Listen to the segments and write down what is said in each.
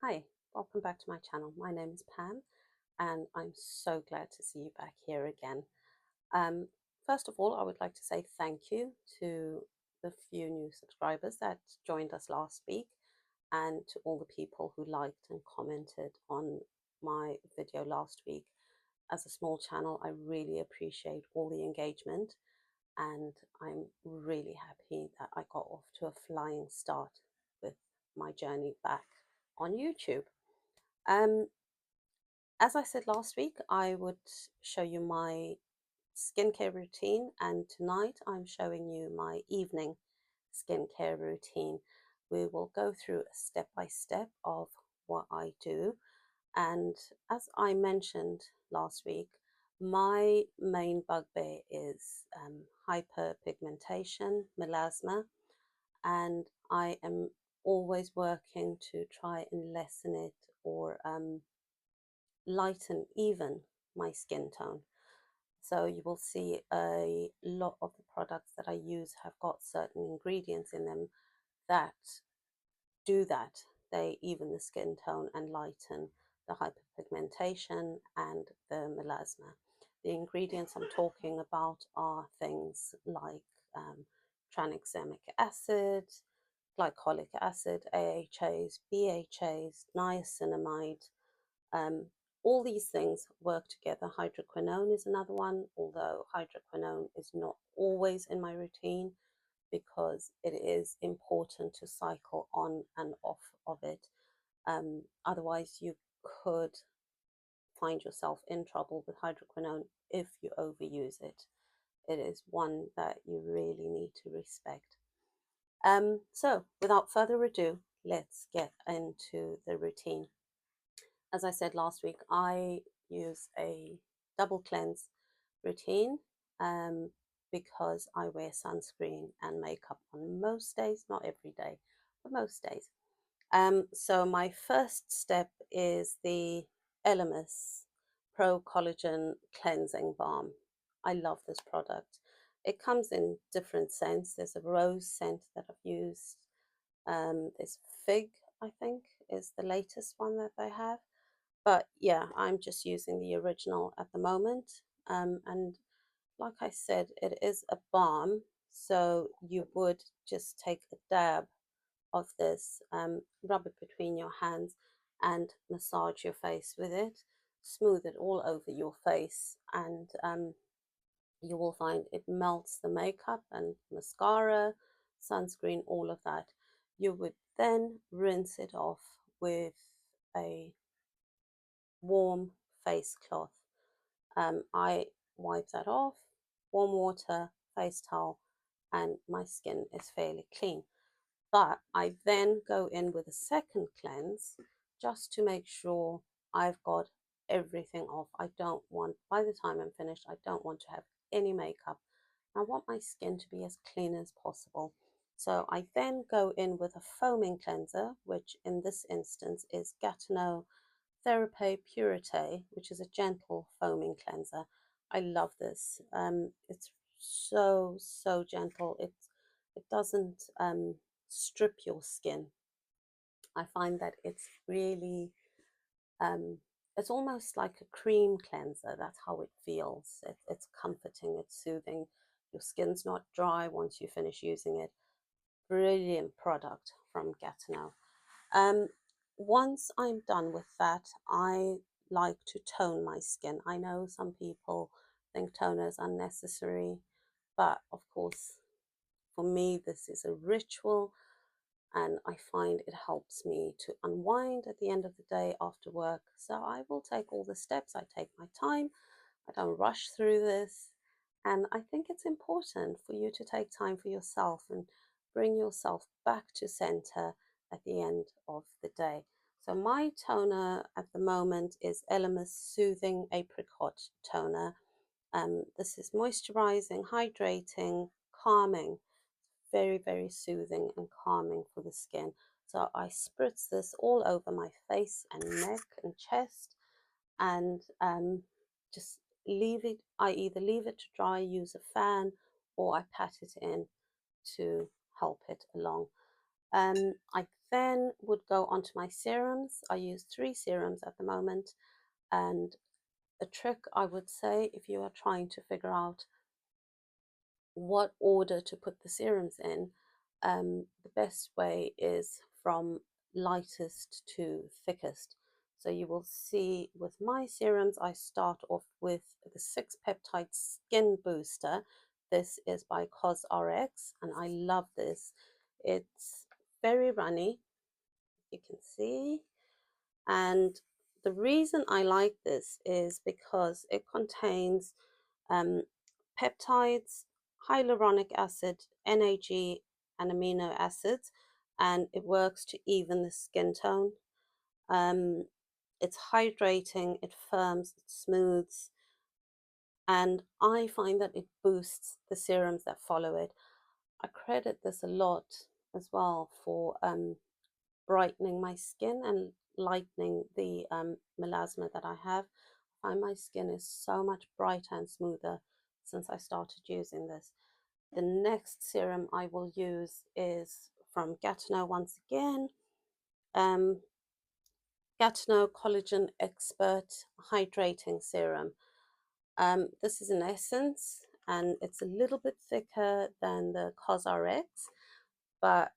Hi, welcome back to my channel. My name is Pam and I'm so glad to see you back here again. Um, First of all, I would like to say thank you to the few new subscribers that joined us last week and to all the people who liked and commented on my video last week. As a small channel, I really appreciate all the engagement and I'm really happy that I got off to a flying start with my journey back on YouTube. Um, as I said last week, I would show you my skincare routine, and tonight I'm showing you my evening skincare routine. We will go through a step by step of what I do. And as I mentioned last week, my main bugbear is hyperpigmentation, melasma, and I am always working to try and lessen it or lighten even my skin tone. So you will see a lot of the products that I use have got certain ingredients in them that do that. They even the skin tone and lighten the hyperpigmentation and the melasma. The ingredients I'm talking about are things like tranexamic acid, glycolic acid, AHAs, BHAs, niacinamide, um, all these things work together. Hydroquinone is another one, although hydroquinone is not always in my routine because it is important to cycle on and off of it. Otherwise, you could find yourself in trouble with hydroquinone if you overuse it. It is one that you really need to respect. So, without further ado, let's get into the routine. As I said last week, I use a double cleanse routine because I wear sunscreen and makeup on most days, not every day, but most days. So my first step is the Elemis Pro Collagen Cleansing Balm. I love this product. It comes in different scents. There's a rose scent that I've used. There's fig, I think, is the latest one that they have. But yeah, I'm just using the original at the moment. And like I said, it is a balm, so you would just take a dab of this, rub it between your hands, and massage your face with it. Smooth it all over your face, and you will find it melts the makeup and mascara, sunscreen, all of that. You would then rinse it off with a warm face cloth. I wipe that off, warm water, face towel, and my skin is fairly clean. But I then go in with a second cleanse just to make sure I've got everything off. I don't want, by the time I'm finished, I don't want to have any makeup. I want my skin to be as clean as possible. So I then go in with a foaming cleanser, which in this instance is Gatineau Therapy Purite, which is a gentle foaming cleanser. I love this. It's so gentle. It doesn't strip your skin. I find that it's really it's almost like a cream cleanser. That's how it feels. It's comforting. It's soothing. Your skin's not dry once you finish using it. Brilliant product from Gatineau. Um, Once I'm done with that, I like to tone my skin. I know some people think toner is unnecessary, but of course, for me, this is a ritual, and I find it helps me to unwind at the end of the day after work. So I will take all the steps, I take my time, I don't rush through this. And I think it's important for you to take time for yourself and bring yourself back to center at the end of the day. So my toner at the moment is Elemis Soothing Apricot Toner. This is moisturizing, hydrating, calming, very soothing and calming for the skin. So I spritz this all over my face and neck and chest, and just leave it. I either leave it to dry, use a fan, or I pat it in to help it along. I then would go onto my serums. I use 3 serums at the moment, and a trick I would say, if you are trying to figure out what order to put the serums in, the best way is from lightest to thickest. So you will see with my serums, I start off with the 6 peptide skin booster. This is by CosRx, and I love this. It's very runny, you can see. And the reason I like this is because it contains um, peptides, hyaluronic acid, NAG, and amino acids, and it works to even the skin tone. Um, it's hydrating, it firms, it smooths, and I find that it boosts the serums that follow it. I credit this a lot as well for brightening my skin and lightening the melasma that I have. I find my skin is so much brighter and smoother since I started using this. The next serum I will use is from Gatineau once again. Gatineau Collagen Expert Hydrating Serum. This is an essence, and it's a little bit thicker than the CosRx, but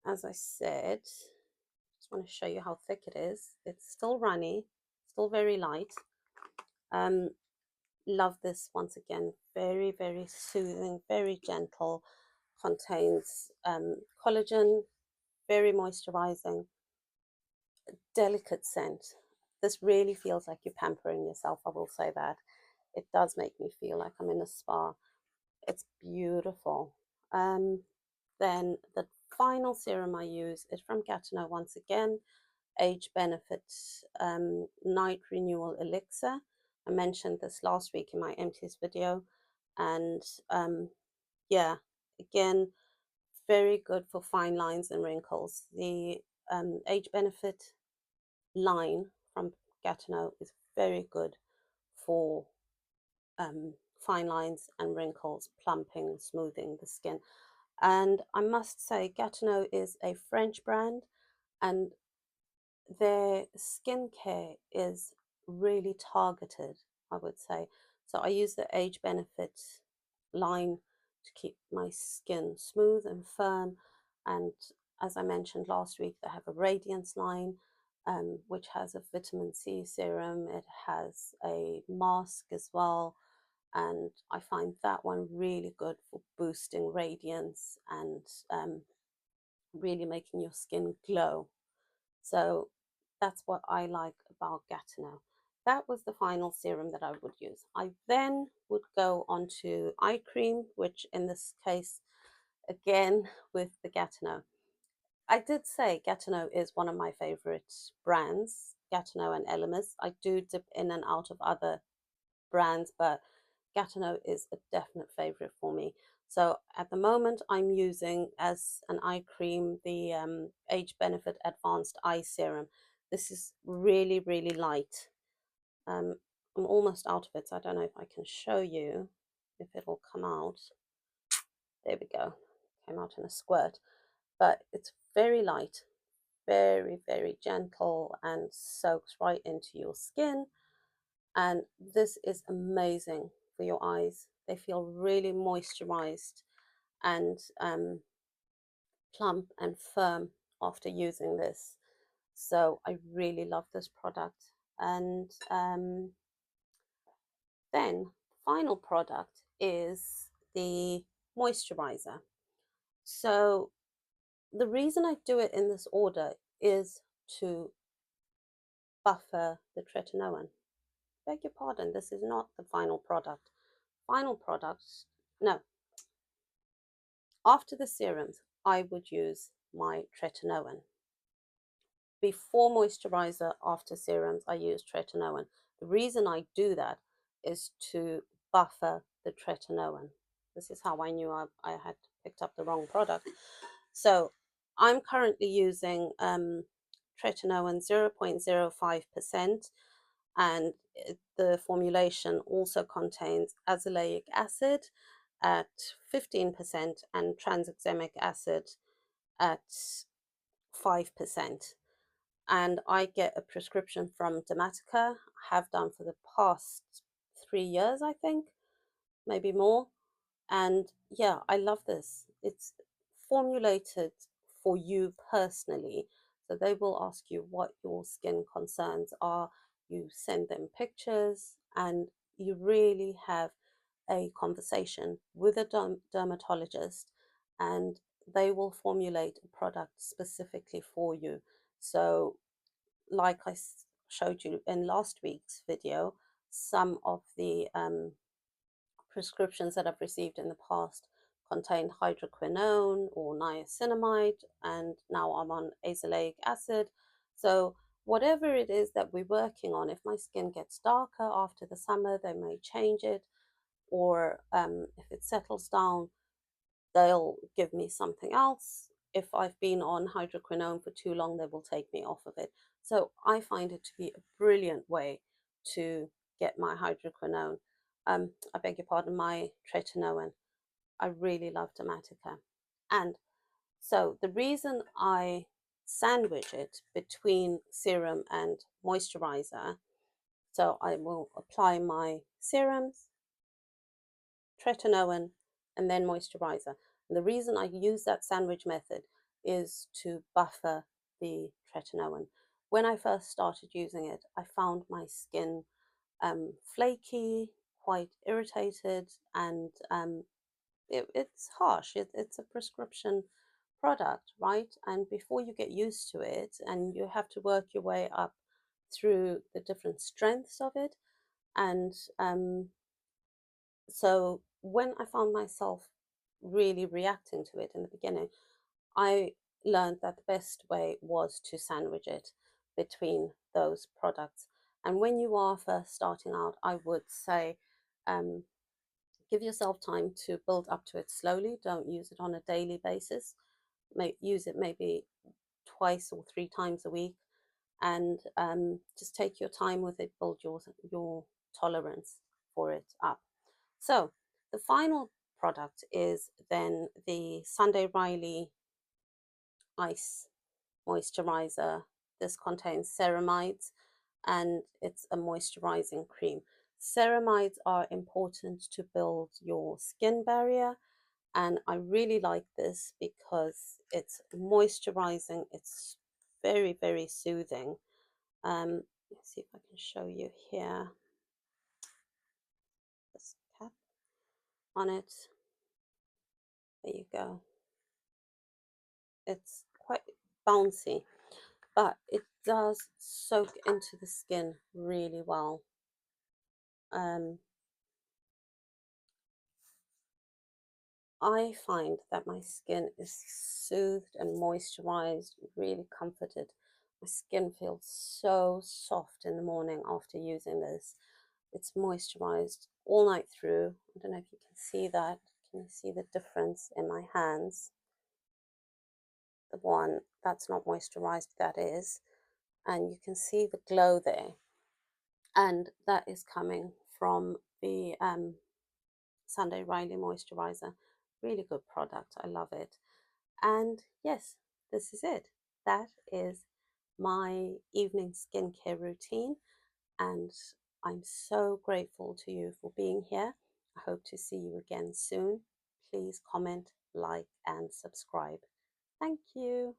as I said, just want to show you how thick it is. It's still runny, still very light. Love this once again. Very, very soothing, very gentle. Contains collagen, very moisturizing, delicate scent. This really feels like you're pampering yourself, I will say that. It does make me feel like I'm in a spa. It's beautiful. Then the final serum I use is from Gatineau once again, Age Benefit Night Renewal Elixir. I mentioned this last week in my empties video, and yeah, again, very good for fine lines and wrinkles. The Age Benefit line from Gatineau is very good for fine lines and wrinkles, plumping, smoothing the skin. And I must say, Gatineau is a French brand, and their skincare is really targeted, I would say. So I use the Age Benefit line to keep my skin smooth and firm. And as I mentioned last week, they have a Radiance line, which has a vitamin C serum. It has a mask as well. And I find that one really good for boosting radiance and really making your skin glow. So that's what I like about Gatineau. That was the final serum that I would use. I then would go on to eye cream, which in this case, again, with the Gatineau. I did say Gatineau is one of my favorite brands, Gatineau and Elemis. I do dip in and out of other brands, but Gatineau is a definite favorite for me. So at the moment, I'm using as an eye cream the Age Benefit Advanced Eye Serum. This is really, really light. I'm almost out of it, so I don't know if I can show you if it'll come out. There we go. Came out in a squirt. But it's very light, very, very gentle, and soaks right into your skin. And this is amazing for your eyes. They feel really moisturized and plump and firm after using this. So I really love this product. And then the final product is the moisturizer. So the reason I do it in this order is to buffer the tretinoin. Beg your pardon, this is not the final product. Final product, no. After the serums, I would use my tretinoin. Before moisturizer, after serums, I use tretinoin. The reason I do that is to buffer the tretinoin. This is how I knew I had picked up the wrong product. So I'm currently using tretinoin 0.05%, and the formulation also contains azelaic acid at 15% and tranexamic acid at 5%. And I get a prescription from Dermatica, have done for the past 3 years, I think, maybe more. And yeah, I love this. It's formulated for you personally. So they will ask you what your skin concerns are. You send them pictures, and you really have a conversation with a dermatologist, and they will formulate a product specifically for you. So, like I showed you in last week's video, some of the prescriptions that I've received in the past contained hydroquinone or niacinamide, and now I'm on azelaic acid. So, whatever it is that we're working on, if my skin gets darker after the summer, they may change it, or if it settles down, they'll give me something else. If I've been on hydroquinone for too long, they will take me off of it. So I find it to be a brilliant way to get my hydroquinone. I beg your pardon, my tretinoin. I really love Dermatica. And so the reason I sandwich it between serum and moisturizer, so I will apply my serums, tretinoin, and then moisturizer. And the reason I use that sandwich method is to buffer the tretinoin. When I first started using it, I found my skin flaky, quite irritated, and it's harsh. It's a prescription product, right? And before you get used to it, and you have to work your way up through the different strengths of it, and so when I found myself really reacting to it in the beginning, I learned that the best way was to sandwich it between those products. And when you are first starting out, I would say um, give yourself time to build up to it slowly. Don't use it on a daily basis. Use it maybe twice or 3 times a week, and just take your time with it. Build your tolerance for it up. So the final product is then the Sunday Riley Ice Moisturizer. This contains ceramides, and it's a moisturizing cream. Ceramides are important to build your skin barrier, and I really like this because it's moisturizing. It's very, very soothing. Let's see if I can show you here. This cap on it. There you go. It's quite bouncy, but it does soak into the skin really well. I find that my skin is soothed and moisturized, really comforted. My skin feels so soft in the morning after using this. It's moisturized all night through. I don't know if you can see that. Can you see the difference in my hands? The one that's not moisturized, that is. And you can see the glow there. And that is coming from the Sunday Riley moisturizer. Really good product. I love it. And yes, this is it. That is my evening skincare routine. And I'm so grateful to you for being here. I hope to see you again soon. Please comment, like, and subscribe. Thank you.